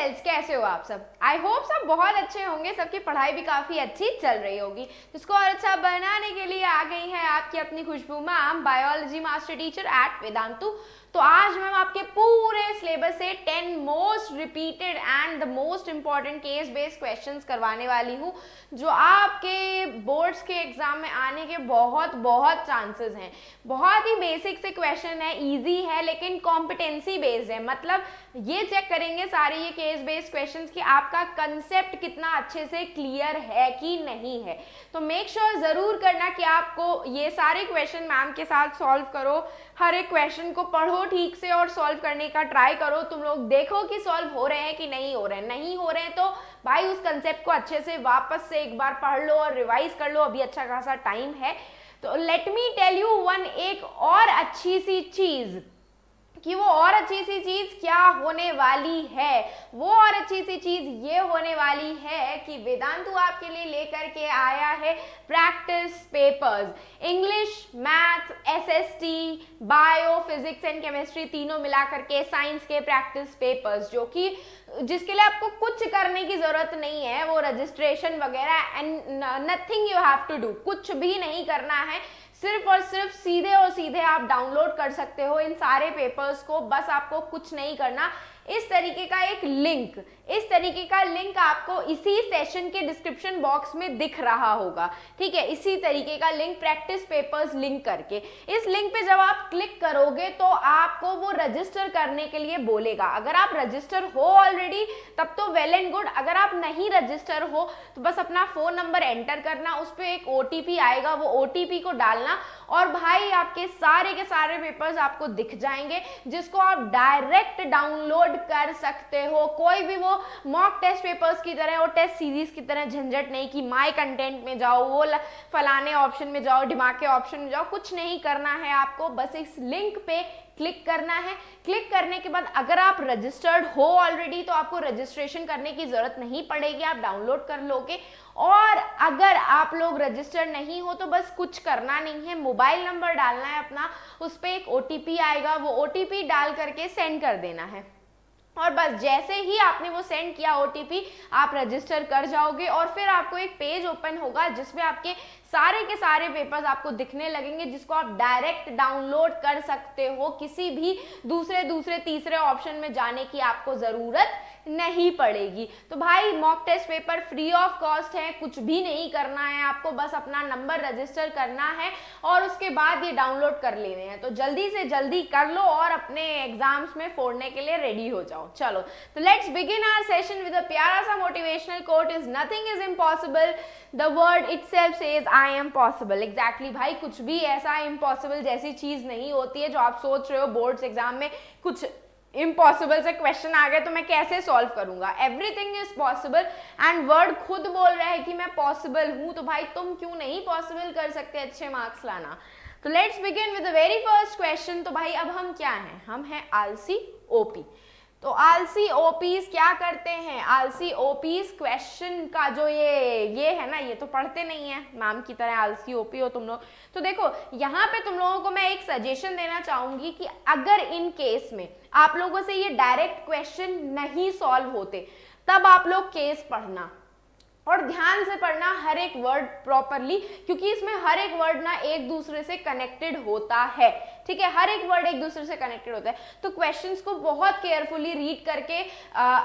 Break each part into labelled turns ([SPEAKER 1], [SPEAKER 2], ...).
[SPEAKER 1] Sales, कैसे हो आप सब? आई होप सब बहुत अच्छे होंगे, सबकी पढ़ाई भी काफी अच्छी चल रही होगी। इसको और अच्छा बनाने के लिए आ गई है आपकी अपनी Khushboo ma'am, biology master teacher at Vedantu. तो आज मैम आपके पूरे सिलेबस से 10 most repeated and the most important case based questions करवाने वाली हूँ, जो आपके बोर्ड्स के एग्जाम में आने के बहुत बहुत चांसेस हैं। बहुत ही बेसिक से क्वेश्चन है, इजी है, लेकिन कॉम्पिटेंसी बेस्ड है। मतलब ये चेक करेंगे सारे ये केस बेस्ड क्वेश्चंस कि आपका कंसेप्ट कितना अच्छे से क्लियर है कि नहीं है। तो मेक श्योर जरूर करना कि आपको ये सारे क्वेश्चन मैम के साथ सॉल्व करो, हर एक क्वेश्चन को पढ़ो ठीक से और सॉल्व करने का ट्राई करो। तुम लोग देखो कि सॉल्व हो रहे हैं कि नहीं हो रहे हैं। नहीं हो रहे हैं तो भाई उस कंसेप्ट को अच्छे से वापस से एक बार पढ़ लो और रिवाइज कर लो, अभी अच्छा खासा टाइम है। तो let me tell you one, एक और अच्छी सी चीज कि वो और अच्छी सी चीज क्या होने वाली है। वो और अच्छी सी चीज ये होने वाली है कि वेदांतु आपके लिए लेकर के आया है practice papers, English, math, SST, bio, physics and chemistry तीनों मिलाकर के साइंस के प्रैक्टिस पेपर्स, जो कि जिसके लिए आपको कुछ करने की जरूरत नहीं है। वो रजिस्ट्रेशन वगैरह and nothing you have to do, कुछ भी नहीं करना है। सिर्फ और सिर्फ सीधे और सीधे आप डाउनलोड कर सकते हो इन सारे पेपर्स को। बस आपको कुछ नहीं करना, इस तरीके का एक लिंक, इस तरीके का लिंक आपको इसी सेशन के डिस्क्रिप्शन बॉक्स में दिख रहा होगा। ठीक है, इसी तरीके का लिंक, प्रैक्टिस पेपर्स लिंक करके, इस लिंक पे जब आप क्लिक करोगे तो आपको वो रजिस्टर करने के लिए बोलेगा। अगर आप रजिस्टर हो ऑलरेडी तब तो वेल एंड गुड। अगर आप नहीं रजिस्टर हो तो बस अपना फोन नंबर एंटर करना, उस पर एक ओटीपी आएगा, वो ओटीपी को डालना और भाई आपके सारे के सारे पेपर्स आपको दिख जाएंगे, जिसको आप डायरेक्ट डाउनलोड कर सकते हो। कोई भी वो मॉक टेस्ट पेपर्स की तरह और टेस्ट सीरीज की तरह झंझट नहीं कि माय कंटेंट में जाओ, वो फलाने ऑप्शन में जाओ, दिमाग के ऑप्शन में जाओ, कुछ नहीं करना है आपको। बस इस लिंक पे क्लिक करना है। क्लिक करने के बाद अगर आप रजिस्टर्ड हो ऑलरेडी तो आपको रजिस्ट्रेशन करने की जरूरत नहीं पड़ेगी, आप डाउनलोड कर लोगे। और अगर आप लोग रजिस्टर्ड नहीं हो तो बस कुछ करना नहीं है, मोबाइल नंबर डालना है अपना, उस पर एक ओटीपी आएगा, वो ओटीपी डाल करके सेंड कर देना है। और बस जैसे ही आपने वो सेंड किया ओटीपी, आप रजिस्टर कर जाओगे और फिर आपको एक पेज ओपन होगा जिसमें आपके सारे के सारे पेपर्स आपको दिखने लगेंगे, जिसको आप डायरेक्ट डाउनलोड कर सकते हो। किसी भी दूसरे तीसरे ऑप्शन में जाने की आपको जरूरत नहीं पड़ेगी। तो भाई mock test paper free of cost है, कुछ भी नहीं करना है आपको, बस अपना नंबर रजिस्टर करना है और उसके बाद ये डाउनलोड कर लेने हैं। तो जल्दी से जल्दी कर लो और अपने एग्जाम्स में फोड़ने के लिए रेडी हो जाओ। चलो, तो let's begin our session with a प्यारा सा motivational quote, is nothing is impossible, the word itself says I am possible. Exactly भाई, कुछ भी ऐसा इम्पॉसिबल जैसी चीज नहीं होती है जो आप सोच रहे हो बोर्ड्स एग्जाम में कुछ इम्पॉसिबल से क्वेश्चन आ गए तो मैं कैसे सॉल्व करूंगा। Everything is possible and word खुद बोल रहा है कि मैं पॉसिबल हूं, तो भाई तुम क्यों नहीं पॉसिबल कर सकते अच्छे मार्क्स लाना। तो let's begin with the very first question. तो भाई अब हम क्या हैं, हम हैं आलसी ओपी। तो आलसी ओपीज क्या करते हैं, आलसी ओपीज क्वेश्चन का जो ये है ना, ये तो पढ़ते नहीं है मैम की तरह, आलसी ओपी हो तुम लोग। तो देखो यहाँ पे तुम लोगों को मैं एक सजेशन देना चाहूंगी कि अगर इन केस में आप लोगों से ये डायरेक्ट क्वेश्चन नहीं सॉल्व होते तब आप लोग केस पढ़ना और ध्यान से पढ़ना हर एक वर्ड प्रॉपरली, क्योंकि इसमें हर एक वर्ड ना एक दूसरे से कनेक्टेड होता है। ठीक है, हर एक वर्ड एक दूसरे से कनेक्टेड होता है। तो क्वेश्चंस को बहुत केयरफुली रीड करके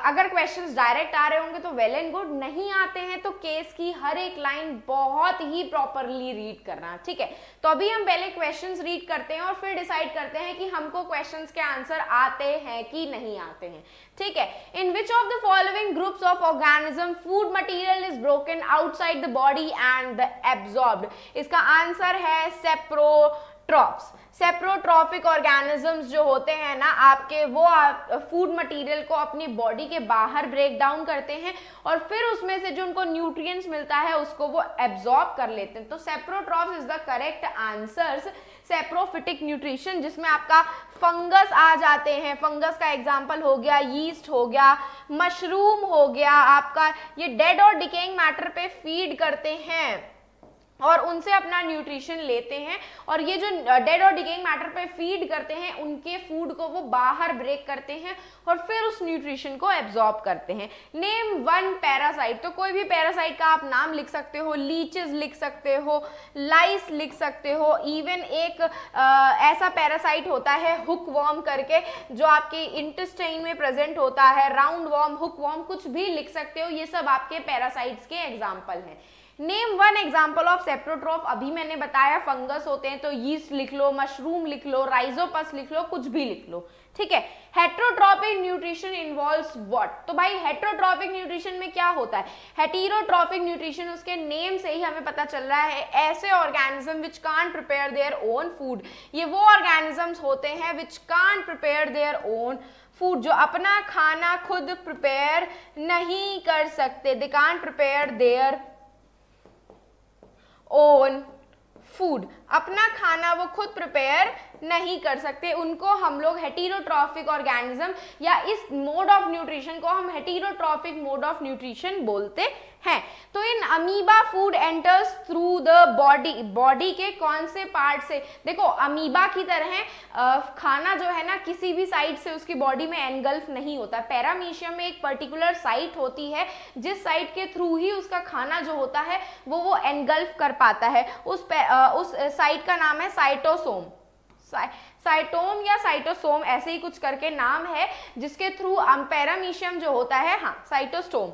[SPEAKER 1] अगर क्वेश्चंस डायरेक्ट आ रहे होंगे तो वेल एंड गुड, नहीं आते हैं तो केस की हर एक लाइन बहुत ही प्रॉपरली रीड करना। ठीक है, तो अभी हम पहले क्वेश्चंस रीड करते हैं और फिर डिसाइड करते हैं कि हमको क्वेश्चंस के आंसर आते हैं कि नहीं आते हैं। ठीक है, in which of the following groups of organism food material is broken outside the body and absorbed. इसका आंसर है सेप्रोट्रॉप्स। सेप्रोट्रॉफिक ऑर्गेनिजम्स जो होते हैं ना आपके, वो फूड मटेरियल को अपनी बॉडी के बाहर ब्रेक डाउन करते हैं और फिर उसमें से जो उनको न्यूट्रिएंट्स मिलता है उसको वो एब्जॉर्ब कर लेते हैं। तो saprotrophs is the correct answers. Saprophytic nutrition जिसमें आपका फंगस आ जाते हैं, फंगस का एग्जाम्पल हो गया यीस्ट हो गया, मशरूम हो गया, आपका ये डेड और डिकेइंग मैटर पे फीड करते हैं। और उनसे अपना न्यूट्रिशन लेते हैं, और ये जो डेड और डिकेइंग मैटर पे फीड करते हैं उनके फूड को वो बाहर ब्रेक करते हैं और फिर उस न्यूट्रिशन को एब्जॉर्ब करते हैं। नेम वन पैरासाइट, तो कोई भी पैरासाइट का आप नाम लिख सकते हो, लीचेस लिख सकते हो, लाइस लिख सकते हो, इवन एक ऐसा पैरासाइट होता है हुक वर्म करके जो आपके इंटेस्टाइन में प्रेजेंट होता है, राउंड वर्म, हुक वर्म, कुछ भी लिख सकते हो, ये सब आपके पैरासाइट्स के एग्जाम्पल हैं। Name one example of saprotroph, अभी मैंने बताया फंगस होते हैं तो यीस्ट लिख लो, मशरूम लिख लो, राइजोपस लिख लो, कुछ भी लिख लो, ठीक है। हेट्रोट्रॉपिक न्यूट्रिशन इन्वॉल्व्स व्हाट, तो भाई हेट्रोट्रॉपिक न्यूट्रिशन में क्या होता है? हेटेरोट्रॉपिक न्यूट्रिशन, उसके नेम से ही हमें पता चल रहा है, ऐसे organism which can't prepare their own food, ये वो ऑर्गेनिजम्स होते हैं which can't prepare their own food, जो अपना खाना खुद प्रिपेयर नहीं कर सकते, they can't prepare their own food, अपना खाना वो खुद प्रिपेयर नहीं कर सकते, उनको हम लोग हेटेरोट्रॉफिक ऑर्गेनिज्म या इस मोड ऑफ न्यूट्रिशन को हम हेटेरोट्रॉफिक मोड ऑफ न्यूट्रिशन बोलते हैं। तो in amoeba food enters through the body, body के कौन से पार्ट से? देखो अमीबा की तरह खाना जो है ना किसी भी साइड से उसकी बॉडी में एनगल्फ नहीं होता। पैरामीशियम में एक पर्टिकुलर साइट होती है जिस साइट के थ्रू ही उसका खाना जो होता है वो एनगल्फ कर पाता है, उस साइट का नाम है साइटोसोम, साइटोम या साइटोसोम ऐसे ही कुछ करके नाम है, जिसके थ्रू पैरामीशियम जो होता है, हाँ साइटोस्टोम,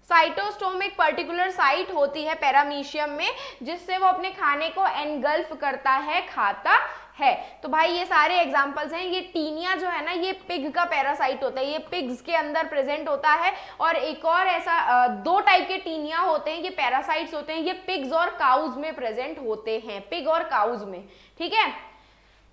[SPEAKER 1] साइटोस्टोम एक पर्टिकुलर साइट होती है पैरामीशियम में जिससे वो अपने खाने को एनगल्फ करता है, खाता है। तो भाई ये सारे एग्जांपल्स हैं। ये टीनिया जो है ना ये पिग का पैरासाइट होता है, ये पिग्स के अंदर प्रेजेंट होता है। और एक और ऐसा दो टाइप के टीनिया होते हैं, ये पैरासाइट्स होते हैं, ये पिग्स और काउज में प्रेजेंट होते हैं, पिग और काउज में, ठीक है।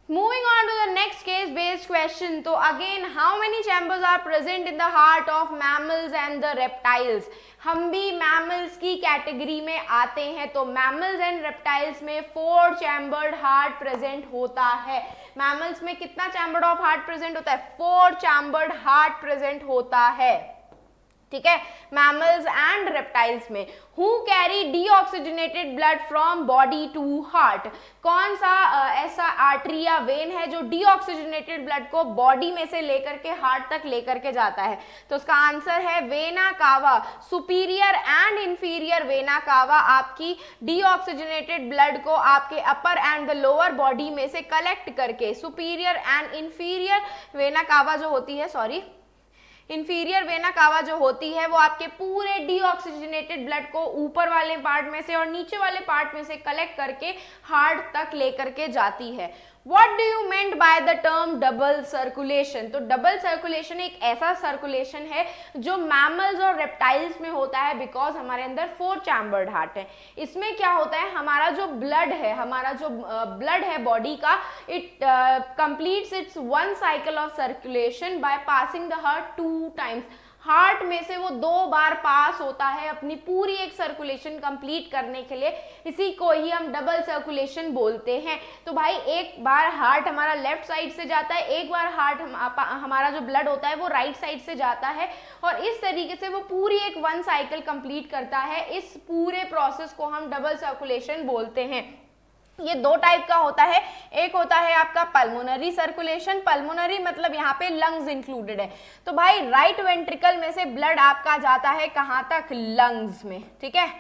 [SPEAKER 1] Moving on to the next case based question. तो again, how many chambers are present in the heart of mammals and the reptiles? हम भी mammals की कैटेगरी में आते हैं, तो mammals and reptiles में 4 chambered heart present होता है। mammals में कितना chambered of heart present होता है? 4 chambered heart present होता है, ठीक है, मैमल्स एंड रेप्टाइल्स में। Who carry deoxygenated blood from body to heart, कौन सा ऐसा आर्टरी या वेन है जो डीऑक्सीजनेटेड ब्लड को बॉडी में से लेकर के हार्ट तक लेकर के जाता है? तो उसका आंसर है vena cava. Superior and inferior vena cava आपकी डीऑक्सीजनेटेड ब्लड को आपके अपर एंड द लोअर बॉडी में से कलेक्ट करके, superior and inferior vena cava जो होती है, इंफीरियर वेना कावा जो होती है वो आपके पूरे डीऑक्सीजनेटेड ब्लड को ऊपर वाले पार्ट में से और नीचे वाले पार्ट में से कलेक्ट करके हार्ट तक लेकर के जाती है। What do you meant by the term double circulation? तो डबल सर्कुलेशन एक ऐसा सर्कुलेशन है जो मैमल्स और रेप्टाइल्स में होता है, बिकॉज हमारे अंदर 4 चैम्बर्ड हार्ट है। इसमें क्या होता है, हमारा जो ब्लड है बॉडी का, it completes it's 1 cycle of circulation by passing the heart 2 times. Heart में से वो 2 बार पास होता है अपनी पूरी एक सर्कुलेशन कंप्लीट करने के लिए, इसी को ही हम डबल सर्कुलेशन बोलते हैं। तो भाई एक बार हार्ट हमारा लेफ्ट साइड से जाता है, एक बार हार्ट हमारा जो ब्लड होता है वो राइट साइड से जाता है, और इस तरीके से वो पूरी एक 1 साइकिल कंप्लीट करता है। इस पूरे प्रोसेस को हम डबल सर्कुलेशन बोलते हैं। ये 2 टाइप का होता है, एक होता है आपका पल्मोनरी सर्कुलेशन, पल्मोनरी मतलब यहाँ पे लंग्स इंक्लूडेड है। तो भाई राइट वेंट्रिकल में से ब्लड आपका जाता है कहाँ तक? लंग्स में, ठीक है।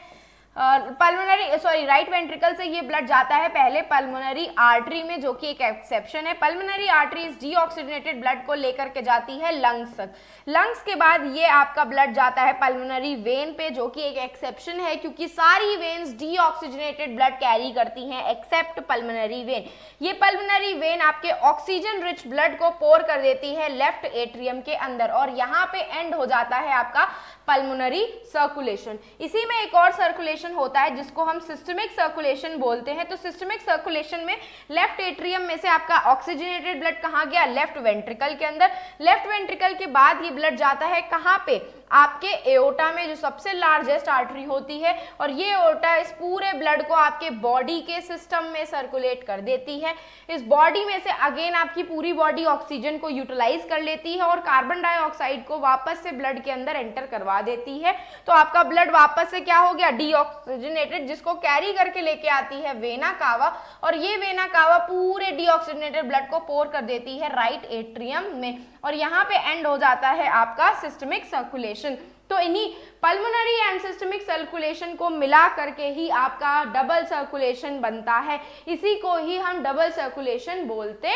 [SPEAKER 1] राइट वेंट्रिकल से ये ब्लड जाता है पहले पल्मोनरी आर्टरी में, जो कि एक एक्सेप्शन है। पल्मोनरी आर्टरी डीऑक्सीजनेटेड ब्लड को लेकर के जाती है लंग्स तक। लंग्स के बाद ये आपका ब्लड जाता है पल्मोनरी वेन पे, जो कि एक एक्सेप्शन है क्योंकि सारी वेन्स डीऑक्सीजनेटेड ब्लड कैरी करती हैं एक्सेप्ट पल्मोनरी वेन। ये पल्मोनरी वेन आपके ऑक्सीजन रिच ब्लड को पोर कर देती है लेफ्ट एट्रियम के अंदर, और यहाँ पे एंड हो जाता है आपका पल्मोनरी सर्कुलेशन। इसी में एक और सर्कुलेशन होता है जिसको हम सिस्टमिक सर्कुलेशन बोलते हैं। तो सिस्टमिक सर्कुलेशन में लेफ्ट एट्रियम में से आपका ऑक्सीजनेटेड ब्लड कहाँ गया? लेफ्ट वेंट्रिकल के अंदर। लेफ्ट वेंट्रिकल के बाद ये ब्लड जाता है कहाँ पे? आपके एओर्टा में जो सबसे लार्जेस्ट आर्टरी होती है, और ये एओर्टा इस पूरे ब्लड को आपके बॉडी के सिस्टम में सर्कुलेट कर देती है। इस बॉडी में से अगेन आपकी पूरी बॉडी ऑक्सीजन को यूटिलाइज कर लेती है और कार्बन डाइऑक्साइड को वापस से ब्लड के अंदर एंटर करवा देती है। तो आपका ब्लड वापस से क्या हो गया, डीऑक्सीजनेटेड, जिसको कैरी करके लेके आती है वेना कावा, और ये वेना कावा पूरे डीऑक्सीजनेटेड ब्लड को पोर कर देती है राइट एट्रियम में, और यहाँ पे एंड हो जाता है आपका सिस्टमिक सर्कुलेशन। तो इन्हीं पल्मोनरी एंड सिस्टमिक सर्कुलेशन को मिला करके ही आपका डबल सर्कुलेशन बनता है, इसी को ही हम डबल सर्कुलेशन बोलते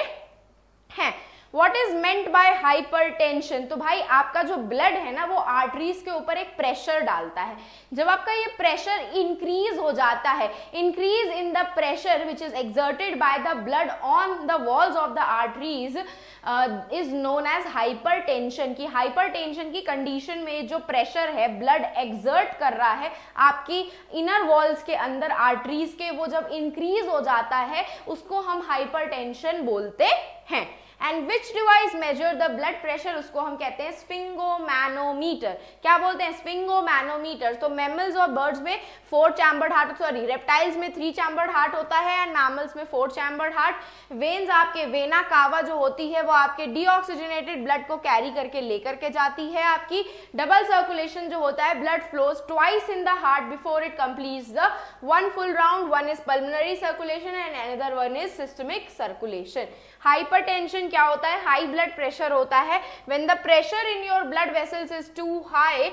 [SPEAKER 1] हैं। What is meant by hypertension? तो भाई आपका जो ब्लड है ना वो आर्टरीज के ऊपर एक प्रेशर डालता है। जब आपका ये प्रेशर इंक्रीज हो जाता है, increase in the pressure which is exerted by the blood on the walls of the arteries is known as hypertension. की हाइपरटेंशन की कंडीशन में जो प्रेशर है ब्लड एक्सर्ट कर रहा है आपकी इनर वॉल्स के अंदर आर्टरीज के, वो जब इंक्रीज हो जाता है उसको हम हाइपरटेंशन बोलते हैं। And which device measure the blood pressure, उसको हम कहते हैं स्फिंगोमैनोमीटर। क्या बोलते हैं, स्फिंगोमैनोमीटर। तो मैमल्स और बर्ड्स में 4 चैम्बर्ड हार्ट, सॉरी रेप्टाइल्स में 3 चैम्बर्ड हार्ट होता है एंड मैमल्स में 4 चैम्बर्ड हार्ट। वेन्स आपके वेना कावा जो होती है वो आपके डीऑक्सीजनेटेड ब्लड को कैरी करके लेकर के जाती है। आपकी डबल सर्कुलेशन जो होता है, blood flows twice in the heart before it completes the one full round. One is pulmonary circulation and another one is systemic circulation. Hypertension क्या होता है, हाई ब्लड प्रेशर होता है। When the pressure in your blood vessels is too high,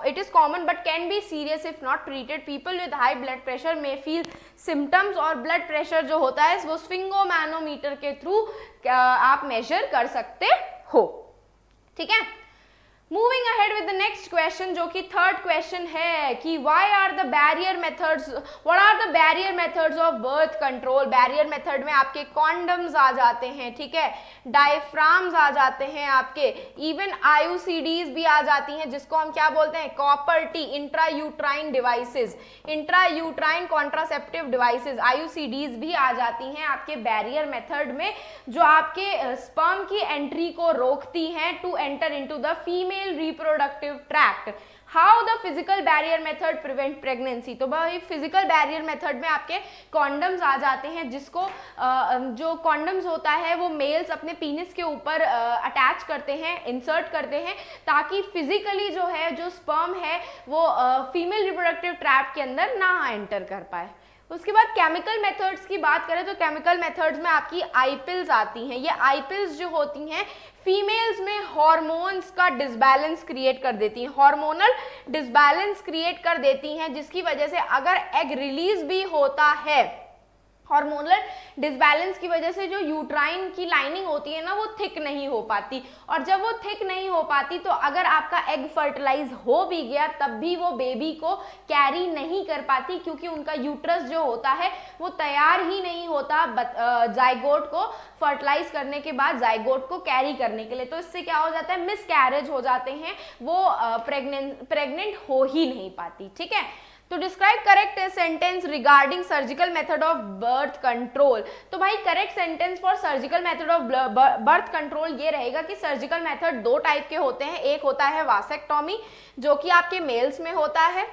[SPEAKER 1] it is common but can be serious if not treated. People with high blood pressure may feel symptoms, और blood pressure जो होता है वो स्फिंगोमैनोमीटर के through आप major कर सकते हो। ठीक है, moving ahead with the next question, जो कि थर्ड क्वेश्चन है कि what are the barrier methods of birth control. Barrier method में आपके कॉन्डम्स आ जाते हैं, ठीक है, डायफ्राम्स आ जाते हैं आपके, इवन आईयूसीडीज भी आ जाती हैं, जिसको हम क्या बोलते हैं, copper T, intrauterine devices, intrauterine contraceptive devices, IUCDs भी आ जाती हैं आपके बैरियर मेथड में, जो आपके स्पर्म की एंट्री को रोकती हैं to enter into the female reproductive tract. How the physical barrier method prevent pregnancy? तो भाई फिजिकल बैरियर मेथड में आपके कॉन्डम्स आ जाते हैं, जिसको जो कॉन्डम्स होता है वो मेल्स अपने पीनिस के ऊपर अटैच करते हैं, इंसर्ट करते हैं, ताकि फिजिकली जो है जो स्पर्म है वो फीमेल रिप्रोडक्टिव ट्रैक्ट के अंदर ना एंटर कर पाए। उसके बाद केमिकल मेथड्स की बात करें तो केमिकल मेथड्स में आपकी आई पिल्स आती हैं। ये आई पिल्स जो होती हैं फीमेल्स में हार्मोन्स का डिसबैलेंस क्रिएट कर देती हैं, हार्मोनल डिसबैलेंस क्रिएट कर देती हैं, जिसकी वजह से अगर एग रिलीज भी होता है, हार्मोनल डिसबैलेंस की वजह से जो यूट्राइन की लाइनिंग होती है ना वो थिक नहीं हो पाती, और जब वो थिक नहीं हो पाती तो अगर आपका एग फर्टिलाइज हो भी गया तब भी वो बेबी को कैरी नहीं कर पाती, क्योंकि उनका यूट्रस जो होता है वो तैयार ही नहीं होता जाइगोट को फर्टिलाइज करने के बाद जाइगोट को कैरी करने के लिए। तो इससे क्या हो जाता है, मिसकैरेज हो जाते हैं, वो प्रेग्नेंट हो ही नहीं पाती। ठीक है, तो describe correct sentence regarding surgical method of birth control. तो भाई correct sentence for surgical method of birth control ये रहेगा कि सर्जिकल मेथड 2 टाइप के होते हैं, एक होता है वासेक्टोमी जो कि आपके मेल्स में होता है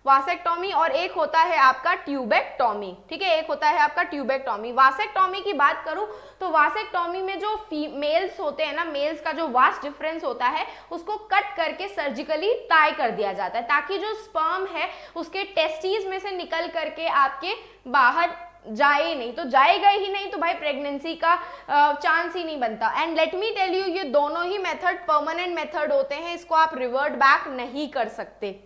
[SPEAKER 1] वासेक्टोमी, और एक होता है आपका ट्यूबेक्टोमी। ठीक है, एक होता है आपका ट्यूबेक्टोमी। वासेक्टोमी की बात करूं तो वासेक्टोमी में जो मेल्स होते हैं ना, मेल्स का जो वास्ट डिफरेंस होता है उसको कट करके सर्जिकली टाई कर दिया जाता है, ताकि जो स्पर्म है उसके टेस्टिस में से निकल करके आपके बाहर जाए नहीं, तो जाएगा ही नहीं तो भाई प्रेगनेंसी का चांस ही नहीं बनता। And let me tell you, ये दोनों ही मेथड परमानेंट मेथड होते हैं, इसको आप रिवर्ट बैक नहीं कर सकते।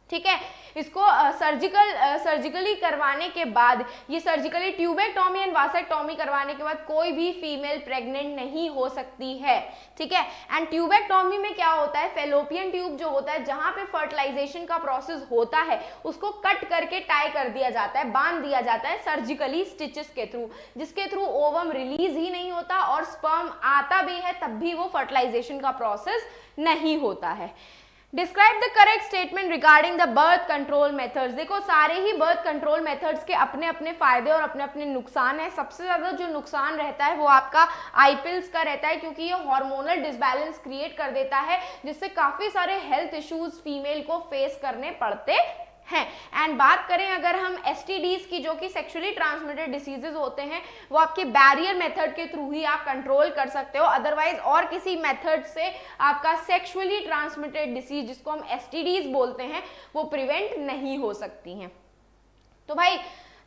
[SPEAKER 1] ठीक है, इसको सर्जिकली करवाने के बाद, ये सर्जिकली ट्यूबेक्टोमी एंड वासेक्टोमी करवाने के बाद कोई भी फीमेल प्रेग्नेंट नहीं हो सकती है। ठीक है, एंड ट्यूबेक्टोमी में क्या होता है, फेलोपियन ट्यूब जो होता है जहां पे फर्टिलाइजेशन का प्रोसेस होता है उसको कट करके टाई कर दिया जाता है, बांध दिया जाता है सर्जिकली स्टिचेस के थ्रू, जिसके थ्रू ओवम रिलीज ही नहीं होता और स्पर्म आता भी है तब भी वो फर्टिलाइजेशन का प्रोसेस नहीं होता है। Describe the correct statement regarding the birth control methods. देखो सारे ही बर्थ कंट्रोल मेथड्स के अपने अपने फायदे और अपने अपने नुकसान है। सबसे ज्यादा जो नुकसान रहता है वो आपका आई पिल्स का रहता है, क्योंकि ये हार्मोनल डिसबैलेंस क्रिएट कर देता है, जिससे काफी सारे हेल्थ इश्यूज फीमेल को फेस करने पड़ते हैं। एंड बात करें अगर हम एसटीडीज की, जो कि सेक्सुअली ट्रांसमिटेड डिसीजेज होते हैं, वो आपके बैरियर मेथड के थ्रू ही आप कंट्रोल कर सकते हो। अदरवाइज और किसी मेथड से आपका सेक्सुअली ट्रांसमिटेड डिसीज, जिसको हम एसटीडीज बोलते हैं, वो प्रिवेंट नहीं हो सकती हैं। तो भाई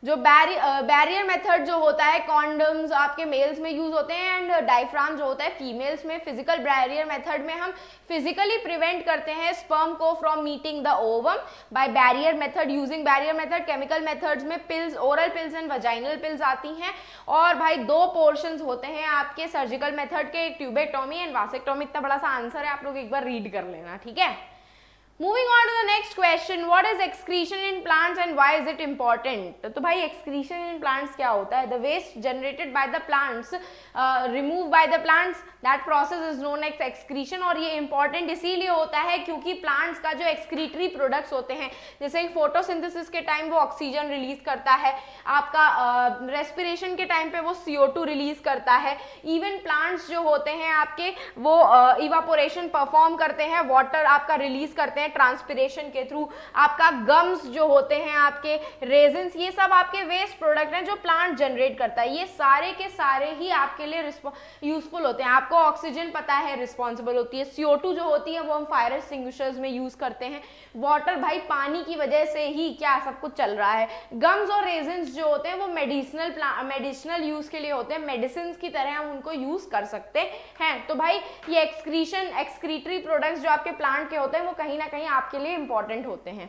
[SPEAKER 1] जो बैरियर मेथड जो होता है, कॉन्डम्स आपके मेल्स में यूज होते हैं एंड डायफ्राम जो होता है फीमेल्स में। फिजिकल बैरियर मेथड में हम फिजिकली प्रिवेंट करते हैं स्पर्म को from meeting the ovum by barrier method. Using barrier method chemical methods में pills, oral pills and vaginal pills आती हैं। और भाई दो पोर्शंस होते हैं आपके सर्जिकल मेथड के, एक ट्यूबेक्टोमी एंड वासेक्टोमी। इतना बड़ा सा आंसर है, आप लोग एक बार रीड कर लेना, ठीक है। Moving on to the next question, what is excretion in plants and why is it important? तो भाई excretion in plants क्या होता है? The waste generated by the plants, removed by the plants, that process is known as excretion। और ये important इसीलिए होता है क्योंकि plants का जो excretory products होते हैं, जैसे photosynthesis के टाइम वो ऑक्सीजन रिलीज करता है, आपका respiration के टाइम पे वो CO2 रिलीज करता है। इवन plants जो होते हैं आपके, वो evaporation परफॉर्म करते हैं, वाटर आपका रिलीज करते हैं ट्रांसपिरेशन के थ्रू। आपका गम्स जो होते हैं, आपके रेजिन्स, ये सब आपके वेस्ट प्रोडक्ट हैं जो प्लांट जनरेट करता है। ये सारे के सारे ही आपके लिए यूजफुल होते हैं। आपको ऑक्सीजन पता है रिस्पॉन्सिबल होती है, CO2 जो होती है वो हम फायर एक्सटिंग्विशर्स में यूज करते हैं। वाटर भाई पानी की वजह से ही क्या सब कुछ चल रहा है। गम्स और रेजिन्स जो होते हैं वो मेडिसिनल यूज के लिए होते हैं, मेडिसिन की तरह हम उनको यूज कर सकते हैं। तो भाई ये एक्सक्रीटरी प्रोडक्ट्स जो आपके प्लांट के होते हैं वो कहीं ना कहीं आपके लिए इंपॉर्टेंट होते हैं।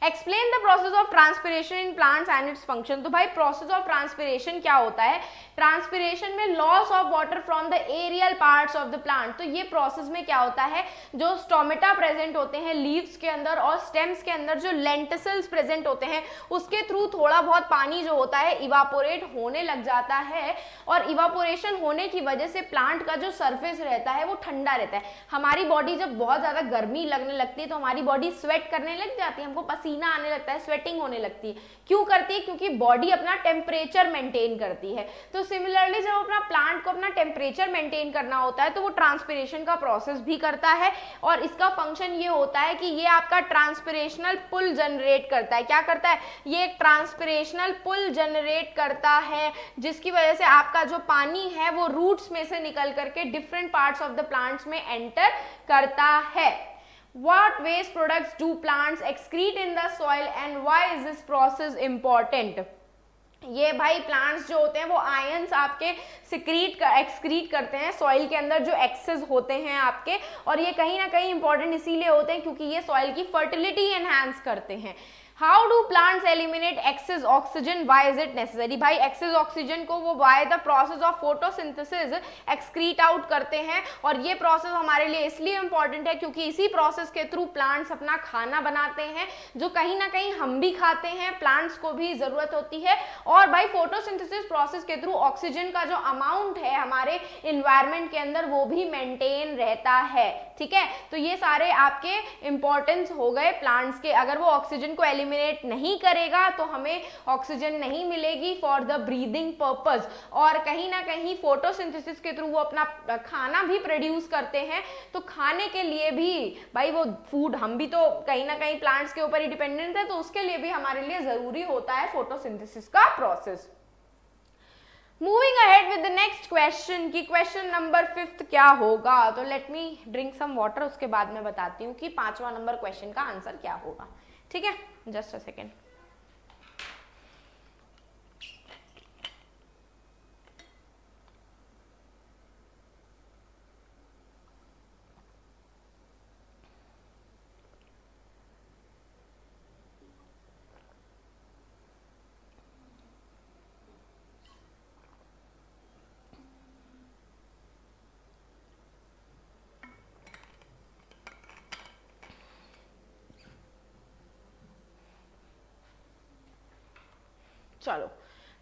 [SPEAKER 1] Explain the process of transpiration in plants and its function. तो भाई प्रोसेस ऑफ ट्रांसपिरेशन क्या होता है? ट्रांसपिरेशन में loss of water from the aerial parts of the plant. तो ये प्रोसेस में क्या होता है, जो स्टोमेटा प्रेजेंट होते हैं लीव्स के अंदर और स्टेम्स के अंदर, जो लेंटिसल्स प्रेजेंट होते हैं, उसके थ्रू थोड़ा बहुत पानी जो होता है इवापोरेट होने लग जाता है। और इवापोरेशन होने की वजह से प्लांट का जो सरफेस रहता है वो ठंडा रहता है। हमारी बॉडी जब बहुत ज्यादा गर्मी लगने लगती है तो हमारी बॉडी स्वेट करने लग जाती है, हमको पसीना आने लगता है, स्वेटिंग होने लगती है। क्यों करती है? क्योंकि बॉडी अपना टेम्परेचर मेंटेन करती है। तो सिमिलरली जब अपना प्लांट को अपना टेम्परेचर मेंटेन करना होता है तो वो ट्रांसपिरेशन का प्रोसेस भी करता है। और इसका फंक्शन ये होता है कि ये आपका ट्रांसपिरेशनल पुल जनरेट करता है। क्या करता है? ये एक ट्रांसपिरेशनल पुल जनरेट करता है, जिसकी वजह से आपका जो पानी है वो रूट्स में से निकल करके different parts of the plants में एंटर करता है। What waste products do plants excrete in the soil and why is this process important? ये भाई प्लांट्स जो होते हैं वो आयंस आपके एक्सक्रीट करते हैं सॉइल के अंदर, जो एक्सेस होते हैं आपके। और ये कहीं ना कहीं इंपॉर्टेंट इसीलिए होते हैं क्योंकि ये सॉइल की फर्टिलिटी एनहांस करते हैं। How do plants eliminate excess oxygen? Why is it necessary? भाई excess oxygen को वो by the process of photosynthesis excrete out करते हैं। और ये प्रोसेस हमारे लिए इसलिए इम्पॉर्टेंट है क्योंकि इसी प्रोसेस के थ्रू प्लांट्स अपना खाना बनाते हैं, जो कहीं ना कहीं हम भी खाते हैं, प्लांट्स को भी जरूरत होती है। और भाई फोटोसिंथेसिस प्रोसेस के थ्रू ऑक्सीजन का जो अमाउंट है हमारे इन्वायरमेंट के अंदर वो भी मेंटेन रहता है। ठीक है, तो ये सारे आपके इंपॉर्टेंस हो गए प्लांट्स के। अगर वो ऑक्सीजन को एलिमिनेट नहीं करेगा तो हमें ऑक्सीजन नहीं मिलेगी फॉर द ब्रीदिंग पर्पस। और कहीं ना कहीं फोटोसिंथेसिस के थ्रू वो अपना खाना भी प्रोड्यूस करते हैं। तो खाने के लिए भी भाई वो फूड, हम भी तो कहीं ना कहीं प्लांट्स के ऊपर ही डिपेंडेंट है, तो उसके लिए भी हमारे लिए जरूरी होता है फोटोसिंथेसिस का process. Moving ahead with the next question की क्वेश्चन नंबर 5 क्या होगा। तो let me drink some water, उसके बाद मैं बताती हूँ कि 5वां नंबर क्वेश्चन का आंसर क्या होगा। ठीक है, जस्ट अ सेकेंड। चलो,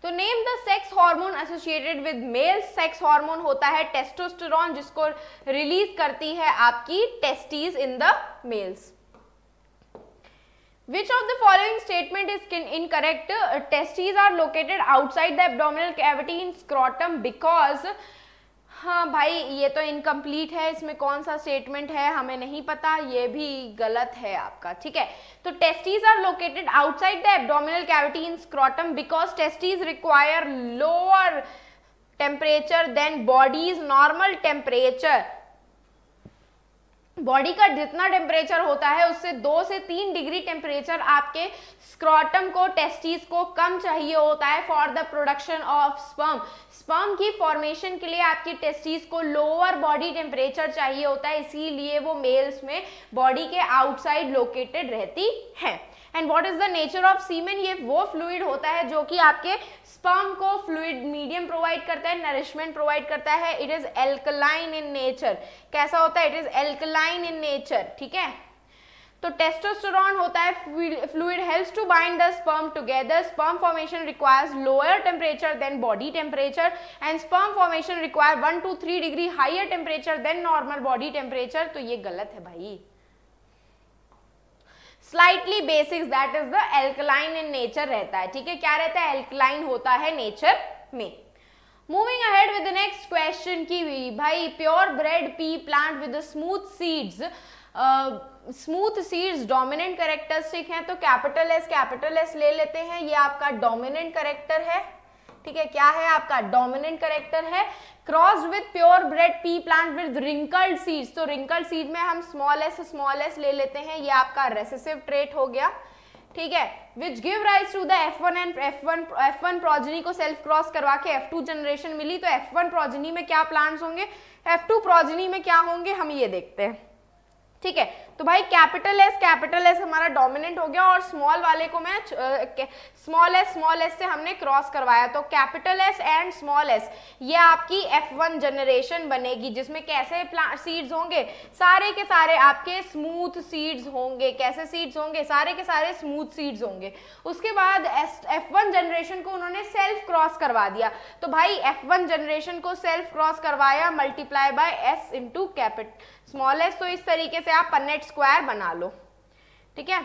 [SPEAKER 1] तो name the sex hormone associated with male. Sex hormone होता है टेस्टोस्टेरोन, जिसको रिलीज करती है आपकी testes in the males. Which of the following statement is incorrect? Testes are located outside the abdominal cavity in scrotum because, हाँ भाई ये तो इनकम्प्लीट है, इसमें कौन सा स्टेटमेंट है हमें नहीं पता, ये भी गलत है आपका, ठीक है। तो testes are located outside the abdominal cavity in scrotum because testes require lower temperature than body's normal temperature. Body का जितना टेम्परेचर होता है उससे 2 से 3 डिग्री टेम्परेचर आपके स्क्रॉटम को, टेस्टिस को कम चाहिए होता है for the production of sperm. Sperm की फॉर्मेशन के लिए आपकी टेस्टिस को लोअर बॉडी टेम्परेचर चाहिए होता है, इसीलिए वो मेल्स में बॉडी के आउटसाइड लोकेटेड रहती है। And what is the nature of semen? ये वो फ्लूइड होता है जो कि आपके स्पर्म को फ्लूइड मीडियम प्रोवाइड करता है, नरिशमेंट प्रोवाइड करता है। It is alkaline in nature. कैसा होता है? It is alkaline in nature, ठीक है। तो टेस्टोस्टेरोन होता है fluid helps to bind the sperm together. Sperm formation requires lower temperature than body temperature and sperm formation require 1 to 3 degree higher temperature than normal body temperature. तो ये गलत है भाई। Slightly basics that is the alkaline in nature रहता है, ठीक है। क्या रहता है? एल्कलाइन होता है नेचर में। Moving ahead with the next question की भाई pure bread P plant with smooth seeds. Smooth seeds dominant characteristic हैं, तो कैपिटल एस ले लेते हैं, ये आपका डोमिनेंट कैरेक्टर है, ठीक है। क्या है? आपका डोमिनेंट कैरेक्टर है। Crossed with pure bread P plant with wrinkled seeds, तो रिंकल्ड सीड में हम स्मॉल एस ले लेते हैं, ये आपका रेसेसिव ट्रेट हो गया, ठीक है। Which give rise to the F1 and F1 progeny को सेल्फ क्रॉस करवा के F2 जनरेशन मिली। तो F1 प्रोजेनी में क्या प्लांट्स होंगे, F2 प्रोजेनी में क्या होंगे, हम ये देखते हैं, ठीक है। तो भाई कैपिटल एस हमारा डोमिनेंट हो गया और स्मॉल वाले को मैं स्मॉल एस से हमने क्रॉस करवाया, तो capital S and small S ये आपकी F1 जनरेशन बनेगी, जिसमें कैसे सीड्स होंगे, सारे के सारे आपके स्मूथ सीड्स होंगे। कैसे सीड्स होंगे? सारे के सारे स्मूथ सीड्स होंगे। उसके बाद F1 जनरेशन को उन्होंने सेल्फ क्रॉस करवा दिया, तो भाई F1 जनरेशन को सेल्फ क्रॉस करवाया multiply by S into capital small S. तो इस तरीके से आप पन्नेट स्क्वायर बना लो, ठीक है।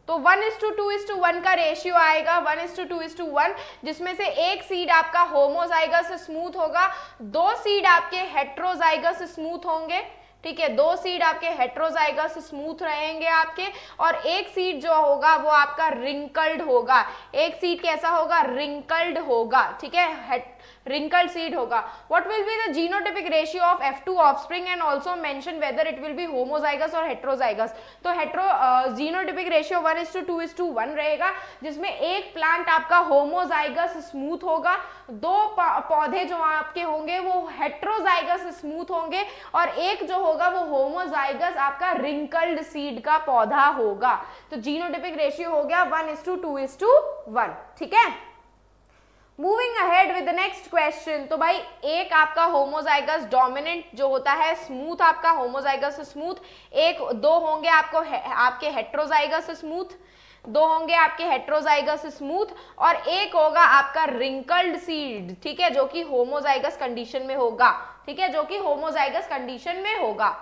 [SPEAKER 1] तो 1:2:1 का रेशियो आएगा, 1:2:1, जिसमें से एक सीड आपका होमोजाइगस स्मूथ होगा, 2 सीड आपके हेट्रोजाइगस स्मूथ होंगे, ठीक है। 2 सीड आपके हेट्रोजाइगस स्मूथ रहेंगे आपके, और एक सीड जो होगा वो आपका रिंकल्ड होगा। एक सीड कैसा होगा? रिंकल्ड होगा, ठीक है, wrinkled seed होगा। What will be the genotypic ratio of F2 offspring and also mention whether it will be homozygous or heterozygous। तो genotypic ratio 1:2:1 रहेगा, जिसमें एक प्लांट आपका होमोजाइगस स्मूथ होगा, 2 पौधे जो आपके होंगे वो हेट्रोजाइगस स्मूथ होंगे, और एक जो होगा वो होमोजाइगस आपका रिंकल्ड सीड का पौधा होगा। तो जीनोटिपिक रेशियो हो गया 1:2:1, ठीक है। Moving ahead with the next question, तो भाई एक आपका होमोजाइगस डोमिनेंट जो होता है स्मूथ, आपका होमोजाइगस स्मूथ, 2 होंगे आपके हेट्रोजाइगस स्मूथ, 2 होंगे आपके हेट्रोजाइगस स्मूथ, और एक होगा आपका रिंकल्ड सीड, ठीक है, जो कि होमोजाइगस कंडीशन में होगा, ठीक है, जो कि होमोजाइगस कंडीशन में होगा।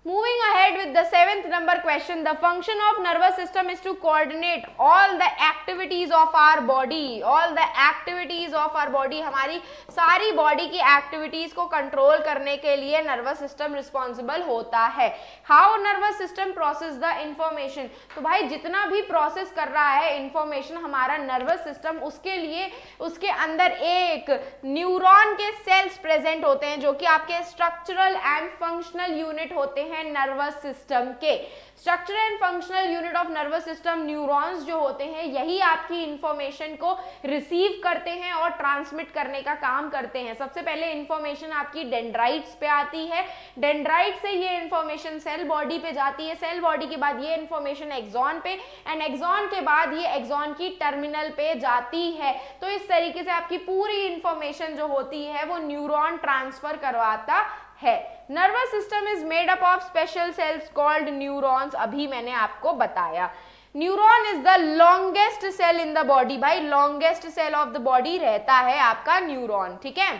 [SPEAKER 1] Moving ahead with the 7th number question, the function of nervous system is to coordinate all the activities of our body, all the activities of our body, हमारी सारी बॉडी की एक्टिविटीज को control करने के लिए nervous system responsible होता है। How nervous system process the information, तो भाई जितना भी प्रोसेस कर रहा है इंफॉर्मेशन हमारा नर्वस सिस्टम, उसके लिए उसके अंदर एक न्यूरॉन के सेल्स प्रेजेंट होते हैं, जो कि आपके स्ट्रक्चरल एंड फंक्शनल यूनिट होते हैं नर्वस सिस्टम के। Structural and functional unit of nervous system neurons जो होते हैं, यही आपकी इंफॉर्मेशन को रिसीव करते हैं और ट्रांसमिट करने का काम करते हैं। सबसे पहले इंफॉर्मेशन आपकी डेंड्राइट्स पे आती है, डेंड्राइट से ये इंफॉर्मेशन सेल बॉडी पे जाती है, सेल बॉडी के बाद ये इंफॉर्मेशन एक्सॉन पे, एंड एक्सॉन के बाद ये एक्सॉन की टर्मिनल पे जाती है। तो इस तरीके से आपकी पूरी इंफॉर्मेशन जो होती है वो न्यूरॉन ट्रांसफर करवाता है। Nervous system is made up of special cells called neurons, अभी मैंने आपको बताया। Neuron is the longest cell in the body, भाई longest cell of the body रहता है आपका न्यूरॉन, ठीक है।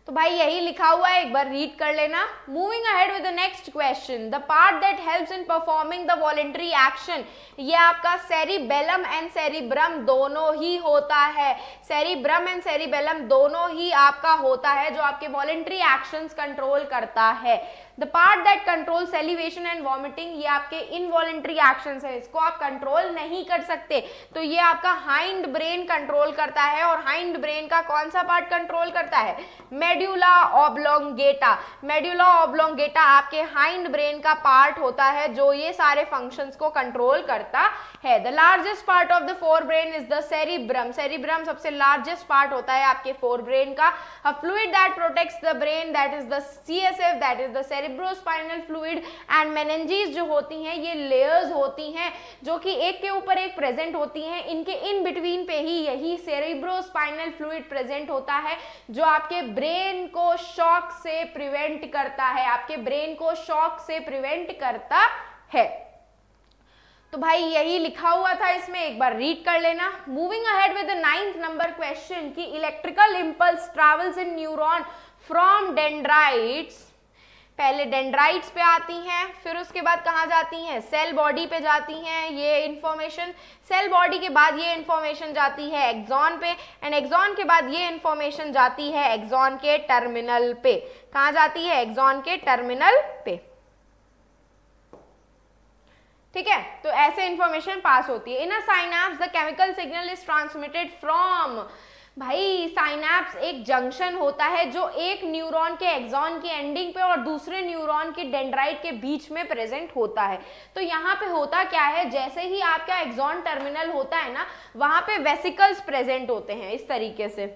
[SPEAKER 1] तो भाई यही लिखा हुआ है, एक बार रीड कर लेना। Moving ahead with the next question, the part that helps in performing the voluntary action, ये आपका सेरिबेलम एंड सेरिब्रम दोनों ही होता है। सेरिब्रम एंड सेरिबेलम दोनों ही आपका होता है जो आपके वॉलेंट्री एक्शंस कंट्रोल करता है। The part that control salivation and vomiting, ये आपके इनवॉलेंट्री एक्शंस है, इसको आप कंट्रोल नहीं कर सकते, तो ये आपका हाइंड ब्रेन कंट्रोल करता है। और हाइंड ब्रेन का कौन सा पार्ट कंट्रोल करता है? Medulla oblongata. मेड्यूला ऑब्लोंगेटा आपके हाइंड ब्रेन का पार्ट होता है जो ये सारे फंक्शंस को कंट्रोल करता है। The largest part of the fore brain is the cerebrum. Cerebrum सबसे लार्जेस्ट पार्ट होता है आपके फोर ब्रेन का। अ fluid that protects the brain that is the CSF, that is the cerebrospinal fluid and meninges जो होती हैं ये layers होती हैं जो कि एक के ऊपर एक प्रेजेंट होती हैं। इनके इन बिटवीन पे ही यही सेरिब्रोस्पाइनल फ्लूइड प्रेजेंट होता है जो आपके ब्रेन को शॉक से प्रिवेंट करता है, आपके ब्रेन को शॉक से प्रिवेंट करता है। तो भाई यही लिखा हुआ था इसमें, एक बार रीड कर लेना। Moving ahead with the 9th number question कि electrical impulse travels in neuron from dendrites, पहले डेंड्राइट्स पे आती हैं, फिर उसके बाद कहाँ जाती हैं? सेल बॉडी पे जाती हैं ये इंफॉर्मेशन। सेल बॉडी के बाद ये इंफॉर्मेशन जाती है एक्सॉन पे, एंड एक्सॉन के बाद ये इंफॉर्मेशन जाती है एक्सॉन के टर्मिनल पे। कहाँ जाती है? एक्सॉन के टर्मिनल पे, ठीक है। तो ऐसे इंफॉर्मेशन पास होती है। In a synapse the chemical signal is transmitted from, भाई साइनैप्स एक जंक्शन होता है जो एक न्यूरॉन के एक्सॉन की एंडिंग पे और दूसरे न्यूरॉन के डेंड्राइट के बीच में प्रेजेंट होता है। तो यहाँ पे होता क्या है, जैसे ही आपका एक्सॉन टर्मिनल होता है ना, वहां पे वेसिकल्स प्रेजेंट होते हैं इस तरीके से।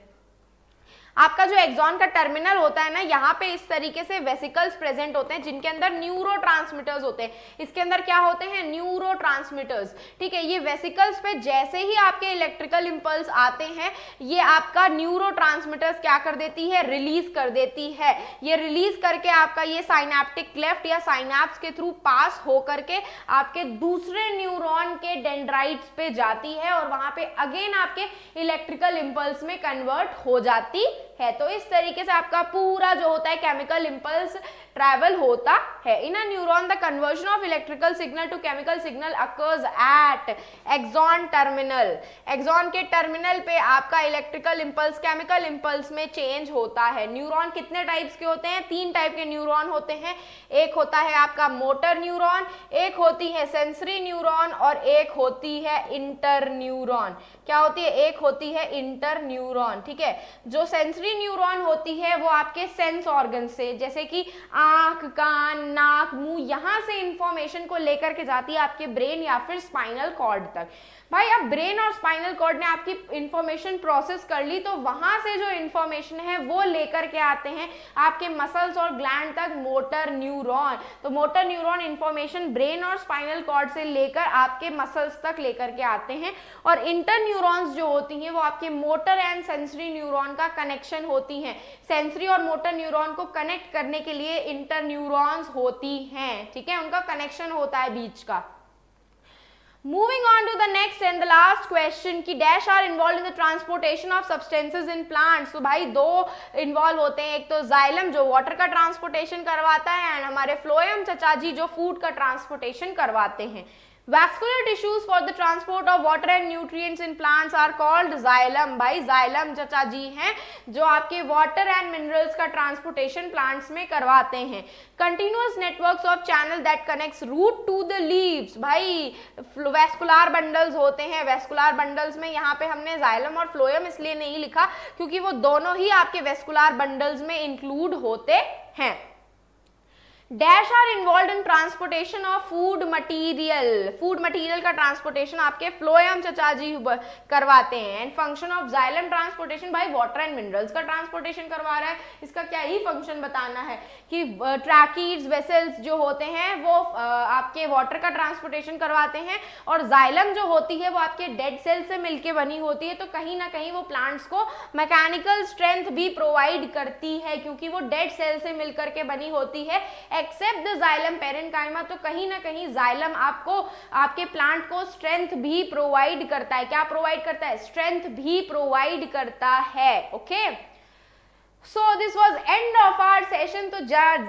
[SPEAKER 1] आपका जो एक्सॉन का टर्मिनल होता है ना, यहाँ पे इस तरीके से वेसिकल्स प्रेजेंट होते हैं जिनके अंदर न्यूरोट्रांसमीटर्स होते हैं। इसके अंदर क्या होते हैं? न्यूरोट्रांसमीटर्स, ठीक है। ये वेसिकल्स पे जैसे ही आपके इलेक्ट्रिकल इंपल्स आते हैं, ये आपका न्यूरोट्रांसमीटर्स क्या कर देती है? रिलीज कर देती है। ये रिलीज करके आपका ये साइनैप्टिक क्लेफ्ट या साइनैप्स के थ्रू पास हो करके आपके दूसरे न्यूरॉन के डेंड्राइट्स पे जाती है और वहां पे अगेन आपके इलेक्ट्रिकल इंपल्स में कन्वर्ट हो जाती है। तो इस तरीके से आपका पूरा जो होता है केमिकल इंपल्स ट्रैवल होता है। In a neuron the conversion of electrical signal to chemical signal occurs at axon terminal. Axon के टर्मिनल पे आपका इलेक्ट्रिकल इंपल्स केमिकल इंपल्स में चेंज होता है। न्यूरॉन कितने टाइप्स के होते हैं? 3 टाइप के न्यूरॉन होते हैं। एक होता है आपका मोटर न्यूरॉन, एक होती है सेंसरी न्यूरॉन और एक होती है इंटर न्यूरॉन। क्या होती है? एक होती है इंटर न्यूरॉन, ठीक है। जो सेंसरी न्यूरॉन होती है वो आपके सेंस ऑर्गन से, जैसे कि आंख, कान, नाक, मुंह, यहां से इंफॉर्मेशन को लेकर के जाती है आपके ब्रेन या फिर स्पाइनल कॉर्ड तक। भाई अब ब्रेन और स्पाइनल कॉर्ड ने आपकी इंफॉर्मेशन प्रोसेस कर ली, तो वहां से जो इंफॉर्मेशन है वो लेकर के आते हैं आपके मसल्स और ग्लैंड तक मोटर न्यूरॉन। तो मोटर न्यूरॉन इंफॉर्मेशन ब्रेन और स्पाइनल कॉर्ड से लेकर आपके मसल्स तक लेकर के आते हैं। और इंटर न्यूरॉन्स जो होती हैं वो आपके मोटर एंड सेंसरी न्यूरॉन का कनेक्शन होती हैं। सेंसरी और मोटर न्यूरॉन को कनेक्ट करने के लिए इंटर न्यूरॉन्स होती हैं, ठीक है, उनका कनेक्शन होता है बीच का। Moving on to the next and the last question कि dash are involve in the transportation of substances in plants. तो भाई 2 इन्वॉल्व होते हैं, एक तो जाइलम जो वाटर का ट्रांसपोर्टेशन करवाता है एंड हमारे फ्लोएम चचा जी जो फूड का ट्रांसपोर्टेशन करवाते हैं। Vascular tissues for the transport of water and nutrients in plants are called xylem। भाई जाइलम चचा जी हैं जो आपके वाटर एंड मिनरल्स का ट्रांसपोर्टेशन प्लांट्स में करवाते हैं। Continuous networks of channel that connects root to the leaves, भाई वेस्कुलर बंडल्स होते हैं। वेस्कुलर बंडल्स में यहाँ पे हमने जाइलम और फ्लोएम इसलिए नहीं लिखा क्योंकि वो दोनों ही आपके वेस्कुलर बंडल्स में इंक्लूड होते हैं। Dash are involve in transportation of food material का ट्रांसपोर्टेशन आपके फ्लोएम चचा जी करवाते हैं। And function of xylem transportation by water and minerals का ट्रांसपोर्टेशन करवा रहा है। इसका क्या ही फंक्शन बताना है कि ट्रैकीड्स वेसल्स जो होते हैं वो आपके वाटर का ट्रांसपोर्टेशन करवाते हैं, और जाइलम जो होती है वो आपके डेड सेल से मिलके बनी होती है, तो कहीं ना कहीं वो प्लांट्स को मैकेनिकल स्ट्रेंथ भी प्रोवाइड करती है क्योंकि वो डेड सेल से मिलकर के बनी होती है। एक्सेप्ट द जाइलम पेरेन्काइमा, तो कहीं ना कहीं जाइलम आपको आपके प्लांट को स्ट्रेंथ भी प्रोवाइड करता है। क्या प्रोवाइड करता है? स्ट्रेंथ भी प्रोवाइड करता है। Okay, so this was end of our session. तो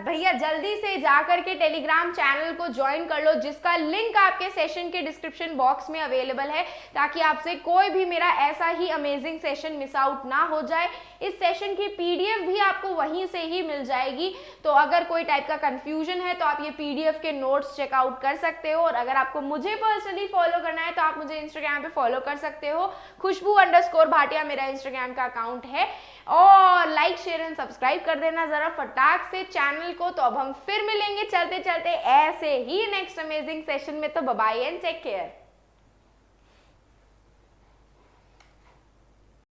[SPEAKER 1] भैया जल्दी से जाकर के टेलीग्राम चैनल को ज्वाइन कर लो, जिसका लिंक आपके सेशन के डिस्क्रिप्शन बॉक्स में अवेलेबल है, ताकि आपसे कोई भी मेरा ऐसा ही अमेजिंग सेशन मिस आउट ना हो जाए। इस सेशन की पीडीएफ भी आपको वहीं से ही मिल जाएगी, तो अगर कोई टाइप का कंफ्यूजन है तो आप ये पीडीएफ के नोट्स चेकआउट कर सकते हो। और अगर आपको मुझे पर्सनली फॉलो करना है तो आप मुझे इंस्टाग्राम पे फॉलो कर सकते हो, खुशबू_भाटिया मेरा इंस्टाग्राम का अकाउंट है। और लाइक शेयर एंड सब्सक्राइब कर देना जरा फटाक से चैनल को। तो अब हम फिर मिलेंगे चलते चलते ऐसे ही नेक्स्ट अमेजिंग सेशन में। तो bye bye and take care.